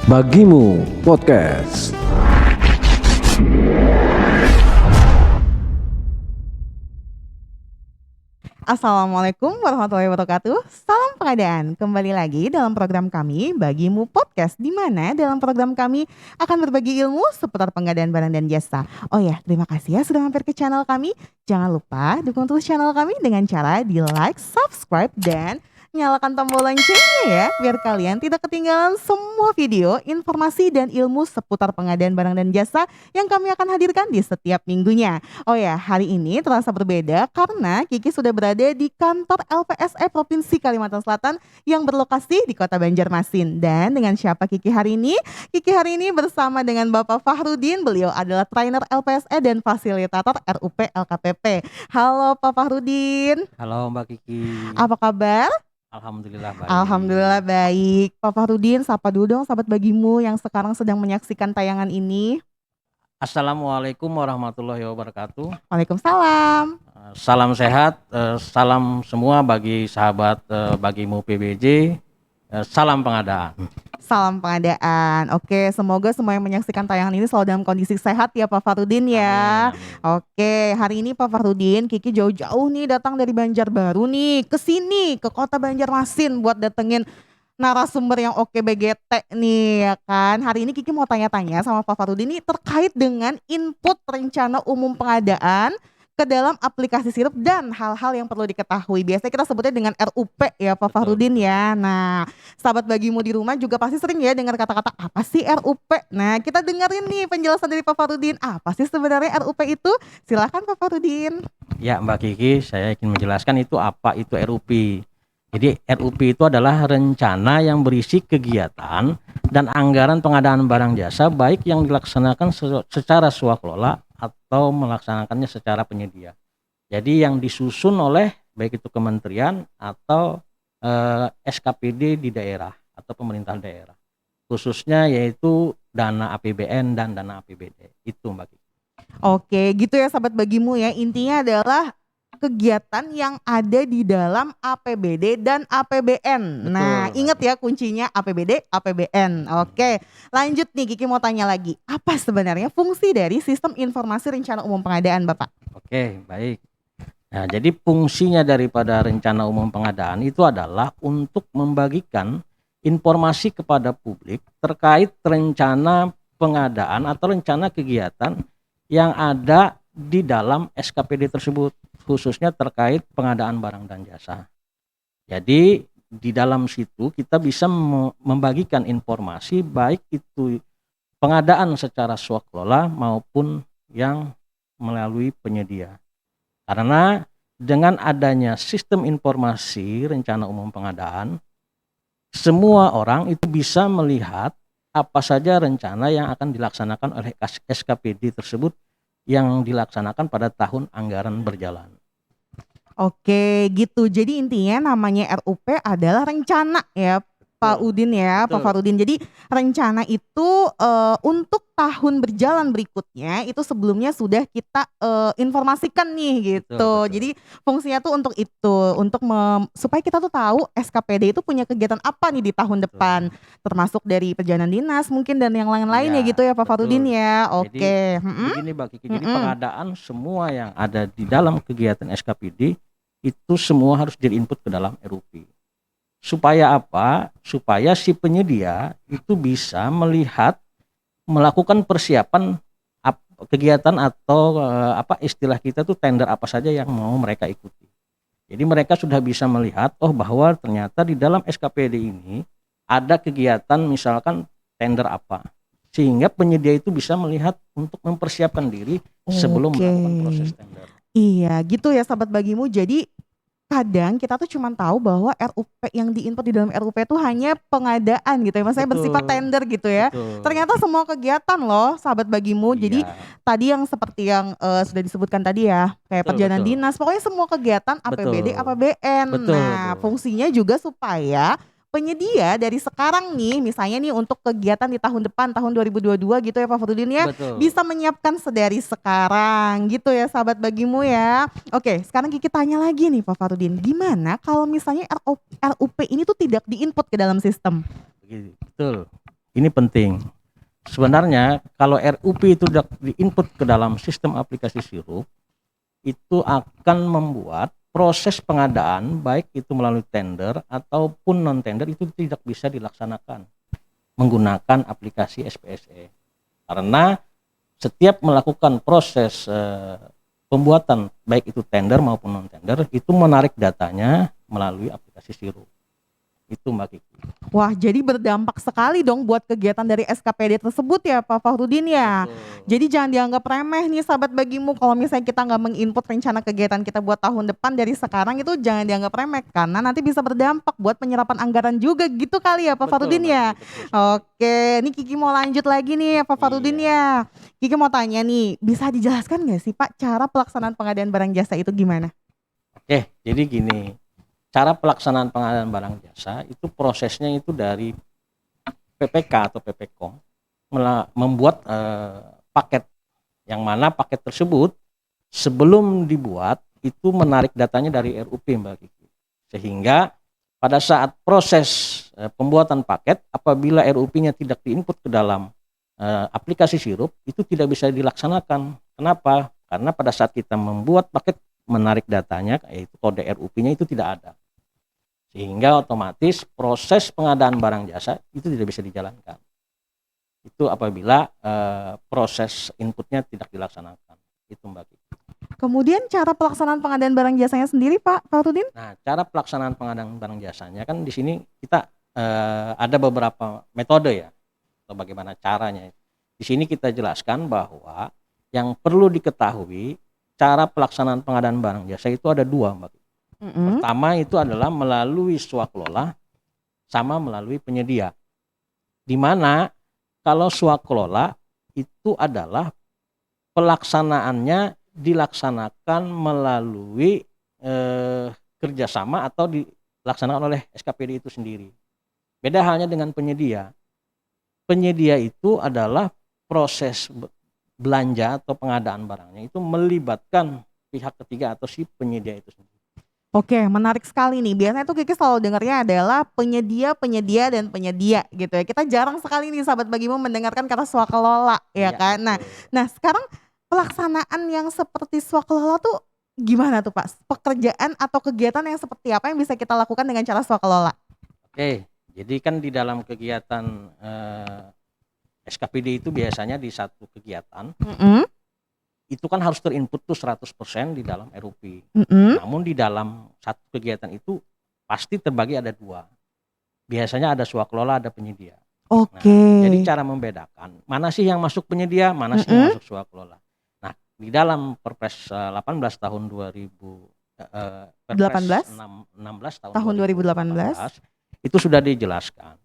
Bagimu Podcast. Assalamualaikum warahmatullahi wabarakatuh. Salam pengadaan. Kembali lagi dalam program kami Bagimu Podcast, di mana dalam program kami akan berbagi ilmu seputar pengadaan barang dan jasa. Oh ya, terima kasih ya sudah mampir ke channel kami. Jangan lupa dukung terus channel kami dengan cara di like, subscribe, dan nyalakan tombol loncengnya ya, biar kalian tidak ketinggalan semua video, informasi, dan ilmu seputar pengadaan barang dan jasa yang kami akan hadirkan di setiap minggunya. Oh ya, hari ini terasa berbeda karena Kiki sudah berada di kantor LPSE Provinsi Kalimantan Selatan yang berlokasi di Kota Banjarmasin. Dan dengan siapa Kiki hari ini? Kiki hari ini bersama dengan Bapak Fahrudin. Beliau adalah trainer LPSE dan fasilitator RUP LKPP. Halo Pak Fahrudin. Halo Mbak Kiki. Apa kabar? Alhamdulillah baik. Alhamdulillah baik. Pak Fahrudin, sapa dulu dong sahabat Bagimu yang sekarang sedang menyaksikan tayangan ini. Assalamualaikum warahmatullahi wabarakatuh. Waalaikumsalam. Salam sehat, salam semua bagi sahabat Bagimu PBJ. Salam pengadaan. Salam pengadaan. Oke, semoga semua yang menyaksikan tayangan ini selalu dalam kondisi sehat ya Pak Fahrudin ya. Amin, amin. Oke, hari ini Pak Fahrudin, Kiki jauh-jauh nih datang dari Banjarbaru nih ke sini ke Kota Banjarmasin buat datengin narasumber yang oke BGT nih ya kan. Hari ini Kiki mau tanya-tanya sama Pak Fahrudin nih terkait dengan input rencana umum pengadaan ke dalam aplikasi sirup dan hal-hal yang perlu diketahui. Biasanya kita sebutnya dengan RUP ya Pak Fahrudin ya. Nah, sahabat Bagimu di rumah juga pasti sering ya dengar kata-kata apa sih RUP. Nah, kita dengerin nih penjelasan dari Pak Fahrudin. Apa sih sebenarnya RUP itu? Silakan Pak Fahrudin. Ya Mbak Kiki, saya ingin menjelaskan itu apa itu RUP. Jadi RUP itu adalah rencana yang berisi kegiatan dan anggaran pengadaan barang jasa baik yang dilaksanakan secara swakelola atau melaksanakannya secara penyedia. Jadi yang disusun oleh baik itu kementerian atau SKPD di daerah atau pemerintah daerah. Khususnya yaitu dana APBN dan dana APBD. Itu Mbak Kiki. Oke, gitu ya sahabat Bagimu ya. Intinya adalah kegiatan yang ada di dalam APBD dan APBN. Betul, Nah, ingat ya kuncinya APBD, APBN. Oke, lanjut nih Kiki mau tanya lagi. Apa sebenarnya fungsi dari Sistem Informasi Rencana Umum Pengadaan, Bapak? Oke, baik. Nah, jadi fungsinya daripada rencana umum pengadaan itu adalah untuk membagikan informasi kepada publik terkait rencana pengadaan atau rencana kegiatan yang ada di dalam SKPD tersebut, khususnya terkait pengadaan barang dan jasa. Jadi di dalam situ kita bisa membagikan informasi baik itu pengadaan secara swakelola maupun yang melalui penyedia. Karena dengan adanya sistem informasi rencana umum pengadaan, semua orang itu bisa melihat apa saja rencana yang akan dilaksanakan oleh SKPD tersebut yang dilaksanakan pada tahun anggaran berjalan. Oke, gitu. Jadi intinya namanya RUP adalah rencana ya, Pak Udin ya, Pak Betul. Fahrudin. Jadi rencana itu untuk tahun berjalan berikutnya itu sebelumnya sudah kita informasikan nih gitu. Betul. Jadi fungsinya tuh untuk itu, untuk supaya kita tuh tahu SKPD itu punya kegiatan apa nih di tahun depan, termasuk dari perjalanan dinas mungkin dan yang lain-lainnya gitu ya Pak betul. Fahrudin ya. Oke. Begini Mbak Kiki, jadi pengadaan semua yang ada di dalam kegiatan SKPD itu semua harus diinput ke dalam RUP. Supaya apa? Supaya si penyedia itu bisa melakukan persiapan kegiatan atau istilah kita tuh tender apa saja yang mau mereka ikuti. Jadi mereka sudah bisa melihat bahwa ternyata di dalam SKPD ini ada kegiatan misalkan tender apa. Sehingga penyedia itu bisa melihat untuk mempersiapkan diri sebelum melakukan proses tender. Iya, gitu ya sahabat Bagimu. Jadi kadang kita tuh cuma tahu bahwa RUP yang diinput di dalam RUP itu hanya pengadaan gitu ya, maksudnya bersifat tender gitu ya. Betul. Ternyata semua kegiatan loh sahabat Bagimu. Iya. Jadi tadi yang seperti yang sudah disebutkan tadi ya, kayak perjalanan dinas, pokoknya semua kegiatan APBD, APBN. Nah, fungsinya juga supaya penyedia dari sekarang nih, misalnya nih untuk kegiatan di tahun depan, tahun 2022 gitu ya Pak Fahrudin ya, bisa menyiapkan sedari sekarang gitu ya sahabat Bagimu ya. Oke, sekarang Kiki tanya lagi nih Pak Fahrudin, gimana kalau misalnya RUP ini tuh tidak diinput ke dalam sistem? Betul. ini penting. Sebenarnya kalau RUP itu diinput ke dalam sistem aplikasi sirup, itu akan membuat proses pengadaan baik itu melalui tender ataupun non tender itu tidak bisa dilaksanakan menggunakan aplikasi SPSE. Karena setiap melakukan proses pembuatan baik itu tender maupun non tender itu menarik datanya melalui aplikasi sirup. Itu Mbak Kiki. Wah, jadi berdampak sekali dong buat kegiatan dari SKPD tersebut ya Pak Fakhrudin ya. Betul. Jadi jangan dianggap remeh nih sahabat bagimu kalau misalnya kita nggak menginput rencana kegiatan kita buat tahun depan dari sekarang, itu jangan dianggap remeh karena nanti bisa berdampak buat penyerapan anggaran juga gitu kali ya Pak Betul, Fakhrudin Mbak ya. Kiki, betul sekali. Oke, ini Kiki mau lanjut lagi nih ya Pak Fakhrudin Iya. ya. Kiki mau tanya nih, bisa dijelaskan nggak sih Pak cara pelaksanaan pengadaan barang jasa itu gimana? Oke, jadi gini. Cara pelaksanaan pengadaan barang jasa itu prosesnya itu dari PPK atau PPKOM membuat paket, yang mana paket tersebut sebelum dibuat itu menarik datanya dari RUP Mbak Kiki. Sehingga pada saat proses pembuatan paket, apabila RUP-nya tidak diinput ke dalam aplikasi sirup, itu tidak bisa dilaksanakan. Kenapa? Karena pada saat kita membuat paket, menarik datanya, yaitu kode RUP-nya itu tidak ada. Sehingga otomatis proses pengadaan barang jasa itu tidak bisa dijalankan. Itu apabila proses inputnya tidak dilaksanakan. Itu Mbak Kiki. Kemudian cara pelaksanaan pengadaan barang jasanya sendiri Pak Fakhrudin? Nah, cara pelaksanaan pengadaan barang jasanya kan di sini kita ada beberapa metode ya, atau bagaimana caranya. Di sini kita jelaskan bahwa yang perlu diketahui cara pelaksanaan pengadaan barang jasa itu ada dua Mbak. Pertama itu adalah melalui swakelola sama melalui penyedia. Di mana kalau swakelola itu adalah pelaksanaannya dilaksanakan melalui kerjasama atau dilaksanakan oleh SKPD itu sendiri. Beda halnya dengan penyedia. Penyedia itu adalah proses belanja atau pengadaan barangnya itu melibatkan pihak ketiga atau si penyedia itu sendiri. Oke, menarik sekali nih. Biasanya tuh Kiki selalu dengarnya adalah penyedia, penyedia, dan penyedia gitu ya. Kita jarang sekali nih sahabat bagimu mendengarkan kata swakelola ya Iya, kan. betul. Nah sekarang pelaksanaan yang seperti swakelola tuh gimana tuh Pak? Pekerjaan atau kegiatan yang seperti apa yang bisa kita lakukan dengan cara swakelola? Oke, jadi kan di dalam kegiatan SKPD itu biasanya di satu kegiatan itu kan harus terinput tuh 100% di dalam RUP. Namun di dalam satu kegiatan itu pasti terbagi ada dua. Biasanya ada swakelola, ada penyedia. Oke. Nah, jadi cara membedakan mana sih yang masuk penyedia, mana sih yang masuk swakelola. Nah, di dalam Perpres 18 tahun 2000 Perpres 16 tahun 2018 itu sudah dijelaskan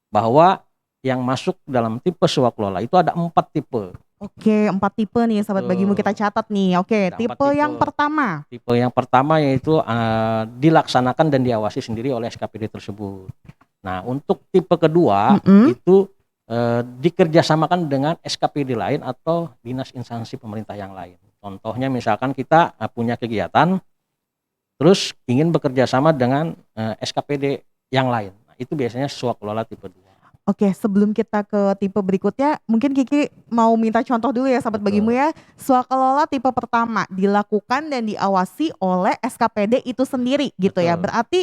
bahwa yang masuk dalam tipe swakelola itu ada 4 tipe. Oke, 4 tipe nih sahabat bagimu kita catat nih. Oke, Ada 4 tipe yang pertama. Tipe yang pertama yaitu dilaksanakan dan diawasi sendiri oleh SKPD tersebut. Nah, untuk tipe kedua itu dikerjasamakan dengan SKPD lain atau dinas instansi pemerintah yang lain. Contohnya misalkan kita punya kegiatan terus ingin bekerja sama dengan SKPD yang lain. Nah, itu biasanya swakelola tipe 2. Oke, sebelum kita ke tipe berikutnya, mungkin Kiki mau minta contoh dulu ya sahabat bagimu ya. Swakelola tipe pertama dilakukan dan diawasi oleh SKPD itu sendiri gitu ya. Betul. Berarti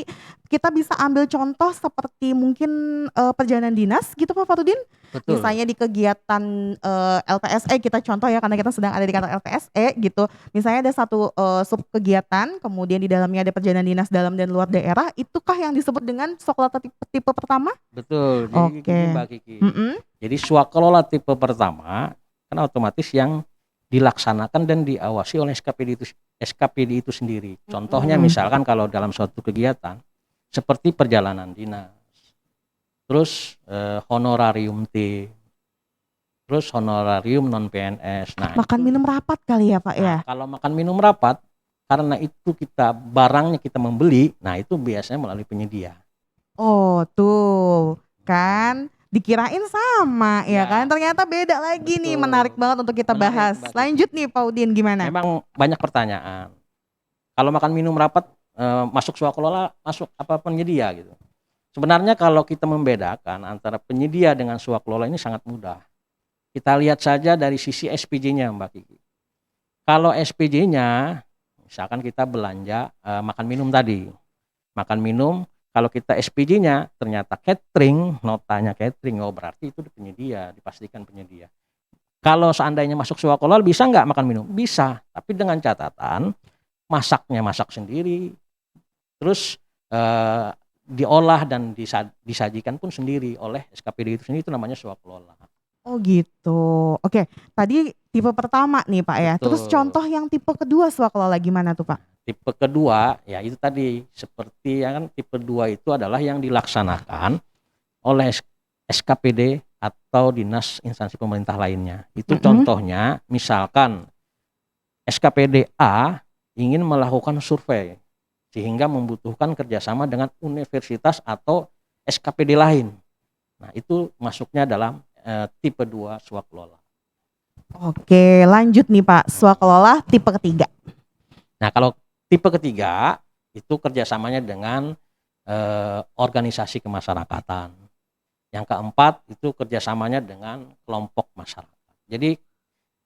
kita bisa ambil contoh seperti mungkin perjalanan dinas gitu Pak Fakhrudin. Betul. Misalnya di kegiatan LPSE kita contoh ya, karena kita sedang ada di kantor LPSE gitu. Misalnya ada satu sub kegiatan, kemudian di dalamnya ada perjalanan dinas dalam dan luar daerah, itukah yang disebut dengan swakelola tipe pertama? Betul. Jadi Oke. gini Mbak Kiki. Jadi swakelola tipe pertama kan otomatis yang dilaksanakan dan diawasi oleh SKPD itu sendiri. Contohnya misalkan kalau dalam suatu kegiatan seperti perjalanan dinas, terus honorarium T, terus honorarium non PNS. Nah, Makan minum rapat kali ya Pak ya? kalau makan minum rapat, karena itu barangnya kita membeli, nah itu biasanya melalui penyedia. Oh tuh kan dikirain sama ya Ya, kan, ternyata beda lagi nih. betul. Menarik banget untuk kita Menarik, bahas. Mbak Kiki. Lanjut nih Pak Udin, gimana? Memang banyak pertanyaan. Kalau makan minum rapat masuk swakelola, masuk apa penyedia gitu. Sebenarnya kalau kita membedakan antara penyedia dengan swakelola ini sangat mudah. Kita lihat saja dari sisi SPJ-nya, Mbak Kiki. Kalau SPJ-nya, misalkan kita belanja makan minum tadi. Makan minum, kalau kita SPJ-nya ternyata catering, notanya catering, oh berarti itu penyedia, dipastikan penyedia. Kalau seandainya masuk swakelola bisa nggak makan minum? Bisa, tapi dengan catatan masaknya masak sendiri, terus diolah dan disajikan pun sendiri oleh SKPD itu sendiri, itu namanya swakelola. Oh gitu. Oke, tadi tipe pertama nih Pak ya. Terus Betul. contoh yang tipe kedua swakelola gimana tuh Pak? Tipe kedua ya itu tadi seperti yang kan tipe 2 itu adalah yang dilaksanakan oleh SKPD atau dinas instansi pemerintah lainnya. Itu contohnya misalkan SKPD A ingin melakukan survei sehingga membutuhkan kerjasama dengan universitas atau SKPD lain. Nah itu masuknya dalam tipe 2 swakelola. Oke, lanjut nih Pak. Swakelola tipe ketiga. Nah kalau tipe ketiga itu kerjasamanya dengan organisasi kemasyarakatan. Yang keempat itu kerjasamanya dengan kelompok masyarakat. Jadi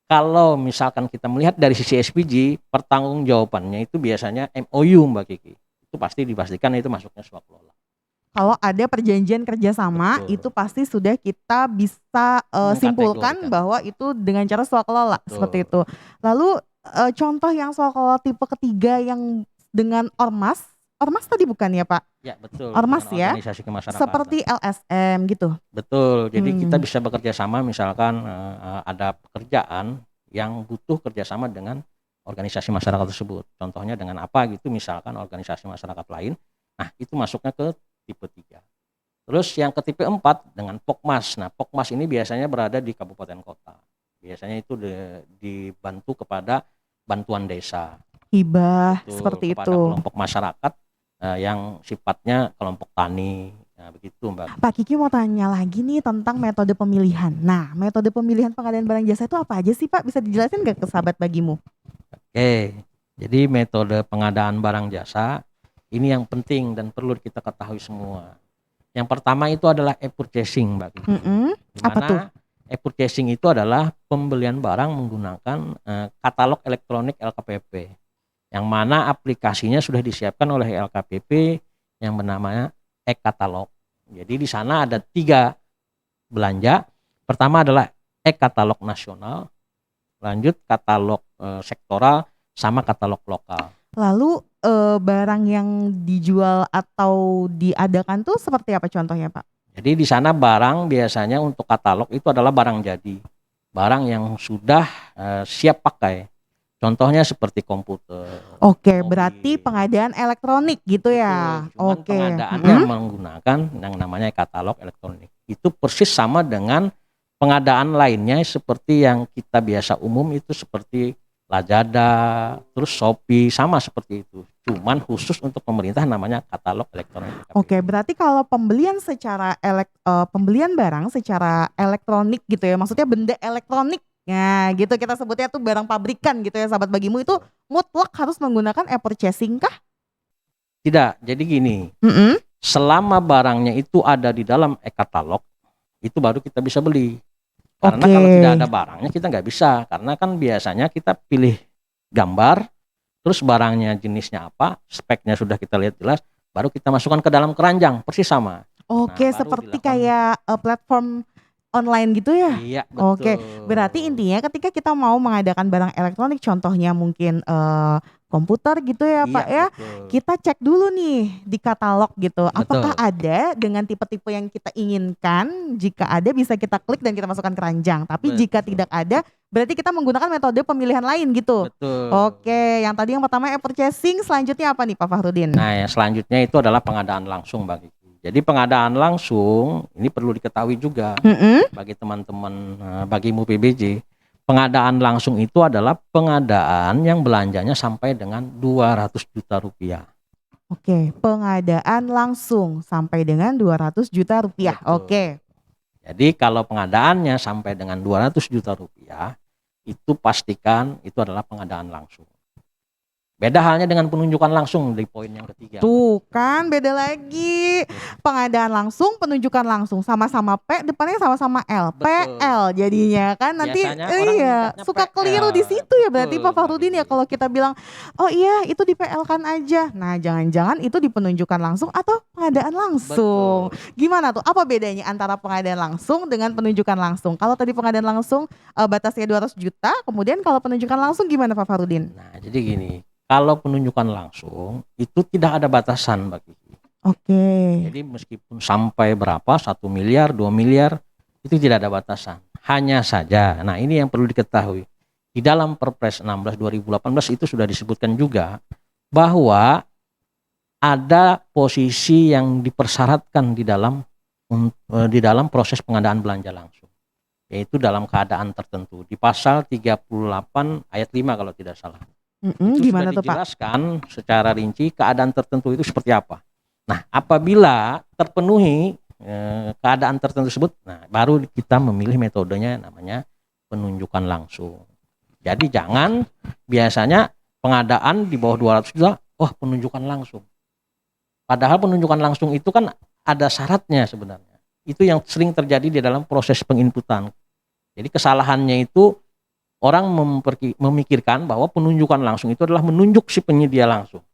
kalau misalkan kita melihat dari sisi SPG, pertanggungjawabannya itu biasanya MOU Mbak Kiki. Itu pasti dipastikan itu masuknya swakelola. Kalau ada perjanjian kerjasama, Betul. itu pasti sudah kita bisa simpulkan Mengkategorikan. bahwa itu dengan cara swakelola, Betul. seperti itu. Lalu contoh yang swakelola tipe ketiga yang dengan ormas tadi bukan ya Pak? Ya betul. Ormas dengan ya, organisasi kemasyarakatan. seperti LSM gitu. Betul. Jadi kita bisa bekerja sama misalkan ada pekerjaan yang butuh kerjasama dengan organisasi masyarakat tersebut. Contohnya dengan apa gitu, misalkan organisasi masyarakat lain. Nah itu masuknya ke tipe 3. Terus yang ke tipe 4 dengan Pokmas. Nah Pokmas ini biasanya berada di kabupaten kota. Biasanya itu dibantu kepada bantuan desa. Hibah, Betul, seperti kepada itu. kelompok masyarakat yang sifatnya kelompok tani. Nah begitu Mbak. Pak Kiki mau tanya lagi nih tentang metode pemilihan. Nah, metode pemilihan pengadaan barang jasa itu apa aja sih Pak? Bisa dijelasin nggak ke sahabat bagimu? Oke, jadi metode pengadaan barang jasa ini yang penting dan perlu kita ketahui semua. Yang pertama itu adalah e-purchasing Mbak Kiki. Apa tuh? E-purchasing itu adalah pembelian barang menggunakan katalog elektronik LKPP. Yang mana aplikasinya sudah disiapkan oleh LKPP yang bernama e-katalog. Jadi di sana ada 3 belanja. Pertama adalah e-katalog nasional, lanjut katalog sektoral, sama katalog lokal. Lalu barang yang dijual atau diadakan tuh seperti apa contohnya Pak? Jadi di sana barang biasanya untuk katalog itu adalah barang jadi, barang yang sudah siap pakai. Contohnya seperti komputer. Oke, mobil. berarti pengadaan elektronik gitu ya. Betul, cuman Oke. pengadaannya menggunakan yang namanya katalog elektronik. Itu persis sama dengan pengadaan lainnya seperti yang kita biasa umum itu seperti Lazada, terus Shopee, sama seperti itu. Cuman khusus untuk pemerintah namanya katalog elektronik. Oke, berarti kalau pembelian secara pembelian barang secara elektronik gitu ya, maksudnya benda elektronik. Nah, gitu kita sebutnya tuh barang pabrikan gitu ya, sahabat bagimu itu mutlak harus menggunakan e-purchasing kah? Tidak, jadi gini. Selama barangnya itu ada di dalam e-katalog, itu baru kita bisa beli. Karena kalau tidak ada barangnya kita nggak bisa. Karena kan biasanya kita pilih gambar, terus barangnya jenisnya apa, speknya sudah kita lihat jelas, baru kita masukkan ke dalam keranjang, persis sama. Oke, seperti kayak platform online gitu ya? Iya, betul. Oke, berarti intinya ketika kita mau mengadakan barang elektronik, contohnya mungkin komputer gitu ya Pak ya, betul. kita cek dulu nih di katalog gitu, Betul. apakah ada dengan tipe-tipe yang kita inginkan. Jika ada bisa kita klik dan kita masukkan keranjang, tapi jika tidak ada berarti kita menggunakan metode pemilihan lain gitu. Betul. Oke, yang tadi yang pertama e-purchasing, selanjutnya apa nih Pak Fakhrudin? Nah yang selanjutnya itu adalah pengadaan langsung Mbak Kiki. Jadi pengadaan langsung ini perlu diketahui juga bagi teman-teman bagimu PBJ. Pengadaan langsung itu adalah pengadaan yang belanjanya sampai dengan 200 juta rupiah. Oke, pengadaan langsung sampai dengan 200 juta rupiah. Betul. Oke. Jadi kalau pengadaannya sampai dengan 200 juta rupiah, itu pastikan itu adalah pengadaan langsung. Beda halnya dengan penunjukan langsung di poin yang ketiga. Tuh kan beda lagi. Pengadaan langsung, penunjukan langsung, sama-sama P, depannya sama-sama L. Betul. PL jadinya kan nanti Biasanya orang mintanya suka PL. keliru di situ ya berarti Betul, Pak Farudin ya Mbak kalau kita bilang oh iya itu di PL kan aja. Nah, jangan-jangan itu di penunjukan langsung atau pengadaan langsung. Betul. Gimana tuh? Apa bedanya antara pengadaan langsung dengan penunjukan langsung? Kalau tadi pengadaan langsung batasnya 200 juta, kemudian kalau penunjukan langsung gimana Pak Farudin? Nah, jadi gini, kalau penunjukan langsung itu tidak ada batasan Mbak Kiki. Oke. Jadi meskipun sampai berapa, 1 miliar, 2 miliar, itu tidak ada batasan. Hanya saja, nah ini yang perlu diketahui. Di dalam Perpres 16 2018 itu sudah disebutkan juga bahwa ada posisi yang dipersyaratkan di dalam proses pengadaan belanja langsung. Yaitu dalam keadaan tertentu. Di pasal 38 ayat 5 kalau tidak salah. Itu Gimana sudah tuh Pak? dijelaskan secara rinci keadaan tertentu itu seperti apa. Nah, apabila terpenuhi keadaan tertentu tersebut, nah baru kita memilih metodenya namanya penunjukan langsung. Jadi jangan biasanya pengadaan di bawah 200 juta, wah penunjukan langsung. Padahal penunjukan langsung itu kan ada syaratnya sebenarnya. Itu yang sering terjadi di dalam proses penginputan. Jadi kesalahannya itu orang memikirkan bahwa penunjukan langsung itu adalah menunjuk si penyedia langsung.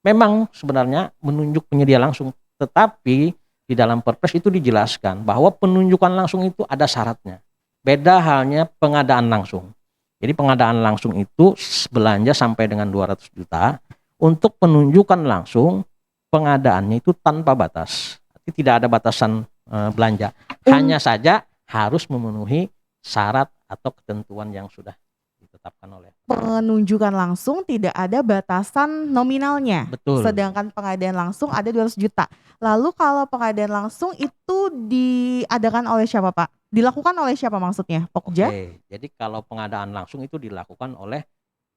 Memang sebenarnya menunjuk penyedia langsung, tetapi di dalam Perpres itu dijelaskan bahwa penunjukan langsung itu ada syaratnya. Beda halnya pengadaan langsung. Jadi pengadaan langsung itu belanja sampai dengan 200 juta. Untuk penunjukan langsung, pengadaannya itu tanpa batas. Tidak ada batasan belanja. Hanya saja harus memenuhi syarat atau ketentuan yang sudah ditetapkan oleh Penunjukan langsung tidak ada batasan nominalnya. Betul. Sedangkan pengadaan langsung ada 200 juta. Lalu kalau pengadaan langsung itu diadakan oleh siapa Pak? Dilakukan oleh siapa maksudnya? Pokja? Oke, jadi kalau pengadaan langsung itu dilakukan oleh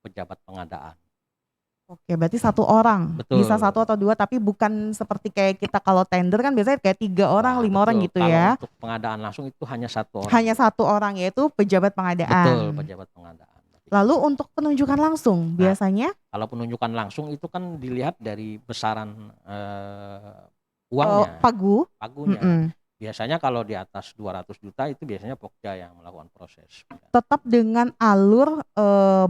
pejabat pengadaan. Oke, berarti satu orang. Betul. Bisa satu atau dua, tapi bukan seperti kayak kita kalau tender kan biasanya kayak 3 orang, Nah, 5 orang betul. gitu Kalau ya. untuk pengadaan langsung itu hanya satu orang. Hanya satu orang yaitu pejabat Betul, pengadaan. pejabat pengadaan. Lalu untuk penunjukan langsung biasanya Kalau penunjukan langsung itu kan dilihat dari besaran uangnya, pagunya. Mm-mm. Biasanya kalau di atas 200 juta itu biasanya Pokja yang melakukan proses. tetap dengan alur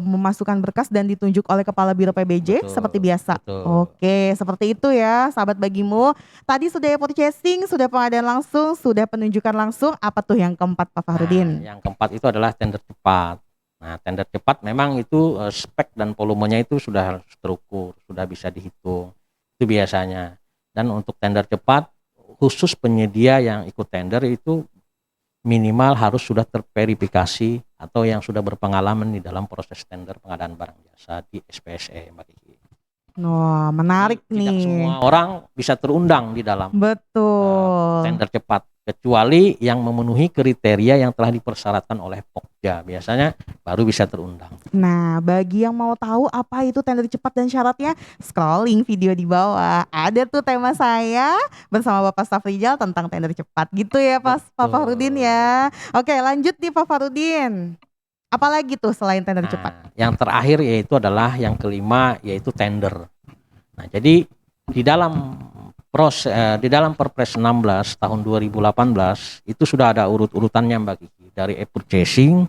memasukkan berkas dan ditunjuk oleh Kepala Biro PBJ Betul, seperti biasa. betul. Oke, seperti itu ya sahabat bagimu. Tadi sudah purchasing, sudah pengadaan langsung, sudah penunjukan langsung. Apa tuh yang keempat Pak Farudin? Nah, yang keempat itu adalah tender cepat. Nah, tender cepat memang itu spek dan volumenya itu sudah terukur, sudah bisa dihitung. Itu biasanya. Dan untuk tender cepat khusus penyedia yang ikut tender itu minimal harus sudah terverifikasi atau yang sudah berpengalaman di dalam proses tender pengadaan barang jasa di SPSE, Mbak Kiki. Wah, menarik Jadi, tidak nih. semua orang bisa terundang di dalam Betul. tender cepat, kecuali yang memenuhi kriteria yang telah dipersyaratkan oleh Pokja. Biasanya baru bisa terundang. Nah, bagi yang mau tahu apa itu tender cepat dan syaratnya, scrolling video di bawah. Ada tuh tema saya bersama Bapak Stafrijal tentang tender cepat. Gitu ya Pak Farudin ya. Oke, lanjut nih Pak Farudin. Apalagi tuh selain tender cepat? Yang terakhir yaitu adalah yang kelima yaitu tender. Nah, jadi di dalam Perpres 16 tahun 2018 itu sudah ada urut-urutannya Mbak Kiki, dari e-purchasing,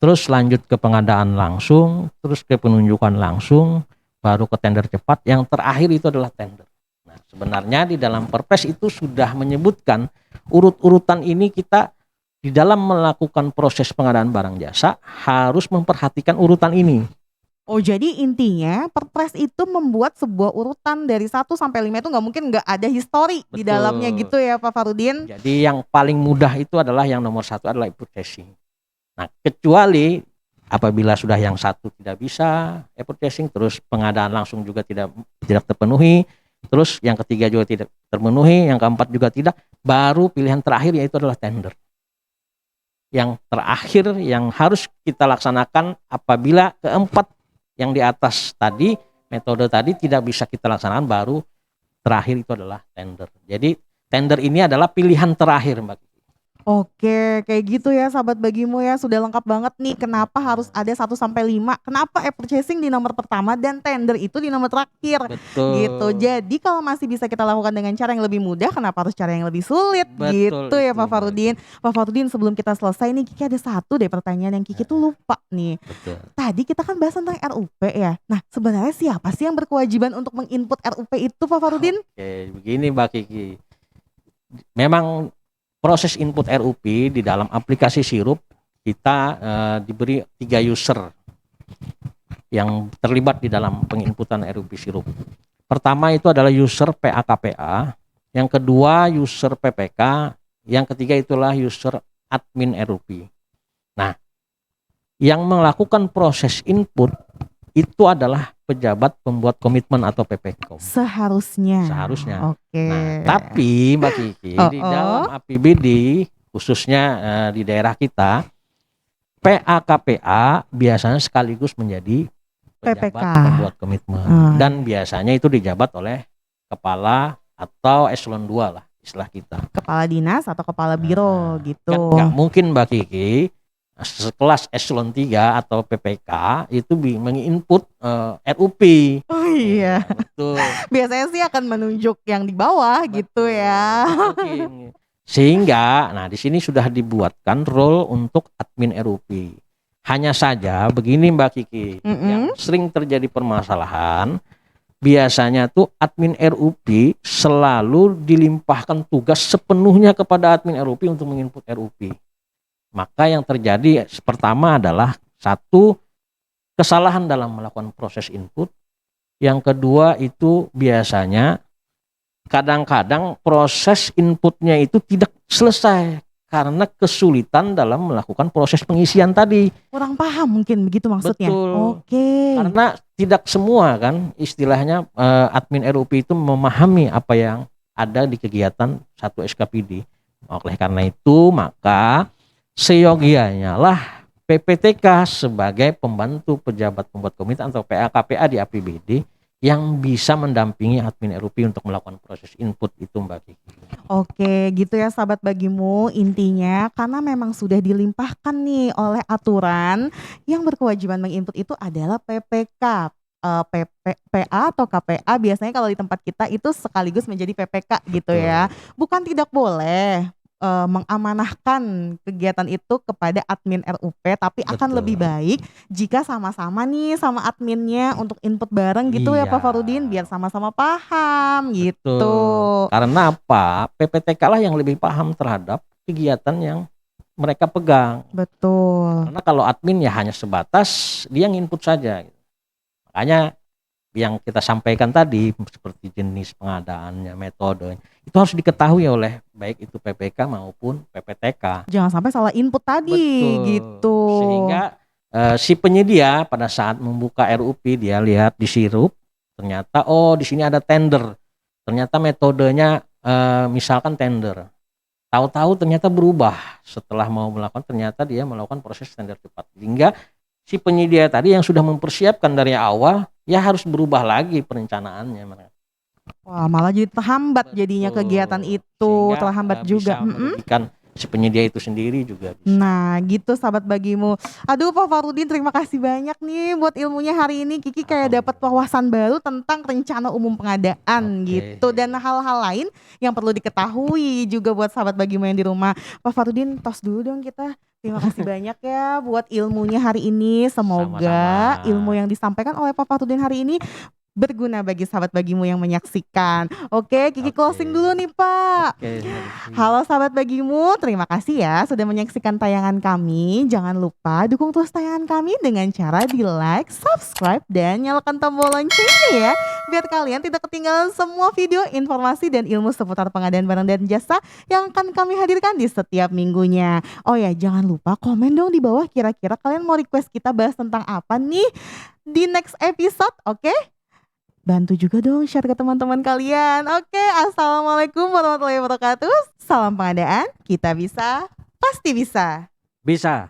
terus lanjut ke pengadaan langsung, terus ke penunjukan langsung, baru ke tender cepat, yang terakhir itu adalah tender. Nah, sebenarnya di dalam Perpres itu sudah menyebutkan urut-urutan ini kita di dalam melakukan proses pengadaan barang jasa harus memperhatikan urutan ini. Oh, jadi intinya Perpres itu membuat sebuah urutan dari 1 sampai 5 itu nggak mungkin nggak ada histori di Betul. dalamnya gitu ya Pak Farudin. Jadi yang paling mudah itu adalah yang nomor 1 adalah e-purchasing. Nah, kecuali apabila sudah yang 1 tidak bisa e-purchasing, terus pengadaan langsung juga tidak terpenuhi, terus yang ketiga juga tidak terpenuhi, yang keempat juga tidak, baru pilihan terakhir yaitu adalah tender. Yang terakhir yang harus kita laksanakan apabila keempat yang di atas tadi, metode tadi tidak bisa kita laksanakan, baru terakhir itu adalah tender. Jadi tender ini adalah pilihan terakhir Mbak. Oke, kayak gitu ya sahabat bagimu ya, sudah lengkap banget nih kenapa harus ada 1 sampai 5, kenapa purchasing di nomor pertama dan tender itu di nomor terakhir, gitu. Betul. Jadi kalau masih bisa kita lakukan dengan cara yang lebih mudah, kenapa harus cara yang lebih sulit, Betul gitu ya itu, Pak Mbak. Farudin. Pak Farudin, sebelum kita selesai nih, Kiki ada satu deh pertanyaan yang Kiki tuh lupa nih. Betul. Tadi kita kan bahas tentang RUP ya. Nah, sebenarnya siapa sih yang berkewajiban untuk menginput RUP itu Pak Farudin? Oke, begini Mbak Kiki. Memang proses input RUP di dalam aplikasi Sirup kita diberi 3 user yang terlibat di dalam penginputan RUP Sirup. Pertama itu adalah user PA/KPA, yang kedua user PPK, yang ketiga itulah user admin RUP. Nah, yang melakukan proses input itu adalah pejabat pembuat komitmen atau PPK. Seharusnya. Oke. Nah, tapi Mbak Kiki di dalam APBD khususnya di daerah kita, PA/KPA biasanya sekaligus menjadi pejabat PPK. pembuat komitmen dan biasanya itu dijabat oleh kepala atau eselon 2 lah istilah kita. Kepala dinas atau kepala biro gitu. Kan nggak mungkin Mbak Kiki sekelas eselon 3 atau PPK itu menginput RUP. Oh iya. Betul. Biasanya sih akan menunjuk yang di bawah gitu ya. Mungkin. Sehingga nah di sini sudah dibuatkan role untuk admin RUP. Hanya saja begini Mbak Kiki, yang sering terjadi permasalahan biasanya tuh admin RUP selalu dilimpahkan tugas sepenuhnya kepada admin RUP untuk menginput RUP. Maka yang terjadi pertama adalah satu, kesalahan dalam melakukan proses input. Yang kedua itu biasanya kadang-kadang proses inputnya itu tidak selesai karena kesulitan dalam melakukan proses pengisian tadi. Kurang paham mungkin begitu maksudnya. Betul. Oke. Karena tidak semua kan istilahnya admin RUP itu memahami apa yang ada di kegiatan satu SKPD. Oleh karena itu maka seyogianya lah PPTK sebagai pembantu pejabat pembuat komitmen atau PA/KPA di APBD yang bisa mendampingi admin RUP untuk melakukan proses input itu Mbak Kiki. Oke, gitu ya sahabat bagimu. Intinya karena memang sudah dilimpahkan nih oleh aturan, yang berkewajiban menginput itu adalah PPK. PA atau KPA biasanya kalau di tempat kita itu sekaligus menjadi PPK gitu ya. Bukan tidak boleh mengamanahkan kegiatan itu kepada admin RUP, tapi akan lebih baik jika sama-sama nih sama adminnya untuk input bareng gitu ya Pak Farudin, biar sama-sama paham gitu. Karena apa? PPTK lah yang lebih paham terhadap kegiatan yang mereka pegang. Betul. Karena kalau admin ya hanya sebatas dia nginput saja. Makanya yang kita sampaikan tadi seperti jenis pengadaannya, metode itu harus diketahui oleh baik itu PPK maupun PPTK. Jangan sampai salah input tadi. Betul. Gitu. Sehingga si penyedia pada saat membuka RUP dia lihat di Sirup ternyata di sini ada tender. Ternyata metodenya misalkan tender. Tahu-tahu ternyata berubah setelah mau melakukan, ternyata dia melakukan proses tender cepat. Sehingga si penyedia tadi yang sudah mempersiapkan dari awal ya harus berubah lagi perencanaannya. Wah, malah jadi terhambat jadinya kegiatan itu. Sehingga, terhambat juga. Bisa merugikan si penyedia itu sendiri juga bisa. Nah gitu sahabat bagimu. Aduh Pak Farudin, terima kasih banyak nih buat ilmunya hari ini. Kiki kayak dapat wawasan baru tentang rencana umum pengadaan gitu. Dan hal-hal lain yang perlu diketahui juga buat sahabat bagimu yang di rumah. Pak Farudin, tos dulu dong kita. Terima kasih banyak ya buat ilmunya hari ini. Semoga ilmu yang disampaikan oleh Pak Farudin hari ini berguna bagi sahabat bagimu yang menyaksikan. Oke, Kiki closing dulu nih Pak. Halo sahabat bagimu, terima kasih ya sudah menyaksikan tayangan kami. Jangan lupa dukung terus tayangan kami dengan cara di like, subscribe, dan nyalakan tombol loncengnya ya, biar kalian tidak ketinggalan semua video, informasi, dan ilmu seputar pengadaan barang dan jasa yang akan kami hadirkan di setiap minggunya. Oh ya, jangan lupa komen dong di bawah kira-kira kalian mau request kita bahas tentang apa nih di next episode, oke? Bantu juga dong share ke teman-teman kalian. Oke, assalamualaikum warahmatullahi wabarakatuh. Salam pengadaan, kita bisa, pasti bisa. Bisa.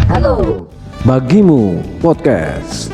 Halo. Bagimu Podcast.